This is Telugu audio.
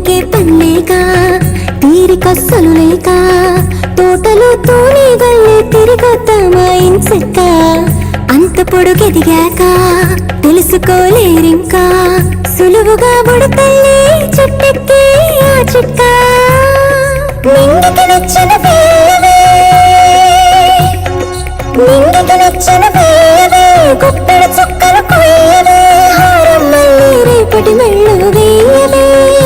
పీకే పనిలేక తీరికస్సలు లేక తోటలో తూని గల్లే తిరిగొద్దామా ఇంచక్క అంత పొడుగెదిగాక తెలుసుకోలేరింకా సులువుగా బుడతల్లి చుట్టెక్కి ఆ చుక్క నింగికి నచ్చిన వేవే నింగికి నచ్చిన వేవే